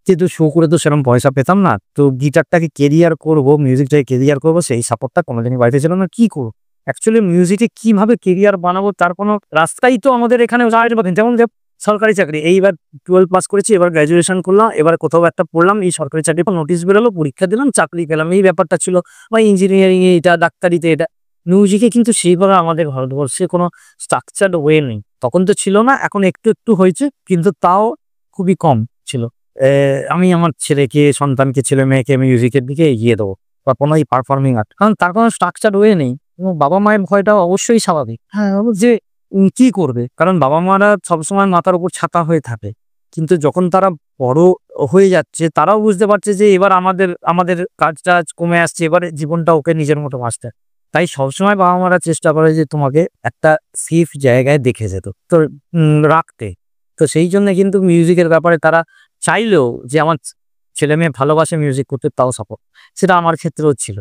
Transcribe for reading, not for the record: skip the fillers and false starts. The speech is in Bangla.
যেহেতু শো করে তো সেরকম পয়সা পেতাম না। তো গিটারটাকে কেরিয়ার করব, মিউজিকটাকে কেরিয়ার করব সেই সাপোর্টটা কোনোদিনই বাড়িতে ছিল না। কি করব? অ্যাকচুয়ালি মিউজিকে কিভাবে কেরিয়ার বানাবো তার কোনো রাস্তাই তো আমাদের এখানে যেমন যে সরকারি চাকরি। এইবার 12 পাস করেছি, এবার গ্র্যাজুয়েশন করলাম, এবার কোথাও একটা পড়লাম, এই সরকারি চাকরির পর নোটিশ বেরোলো, পরীক্ষা দিলাম, চাকরি পেলাম। এই ব্যাপারটা ছিল। বা ইঞ্জিনিয়ারিং এ এটা, ডাক্তারিতে এটা। মিউজিকে কিন্তু সেইভাবে আমাদের ভারতবর্ষে কোনো স্ট্রাকচারড ওয়ে নেই। তখন তো ছিল না, এখন একটু, একটু হয়েছে কিন্তু তাও খুবই কম ছিল। আমি আমার সন্তানকে, ছেলে-মেয়েকে মিউজিকের দিকে এগিয়ে দেবো বা কোনো এই পারফর্মিং আর্ট। কারণ তার কোনো স্ট্রাকচারড ওয়ে নেই এবং বাবা-মায়ের ভয়টা অবশ্যই স্বাভাবিক। হ্যাঁ, যে কি করবে? কারণ বাবা-মারা সবসময় মাথার উপর ছাতা হয়ে থাকে। কিন্তু যখন তারা বড় হয়ে যাচ্ছে, তারাও বুঝতে পারছে যে এবার আমাদের কাজ-টাজ কমে আসছে। এবারে জীবনটা ওকে নিজের মতো বাঁচতে হয়। তাই সবসময় বাবা-মারা চেষ্টা করে যে তোমাকে একটা সেফ জায়গায় দেখে যেত। তো রাখতে। তো সেই জন্য কিন্তু মিউজিকের ব্যাপারে তারা চাইলেও যে আমার ছেলে-মেয়ে ভালোবাসে মিউজিক করতে, তাও সাপোর্ট। সেটা আমার ক্ষেত্রেও ছিল।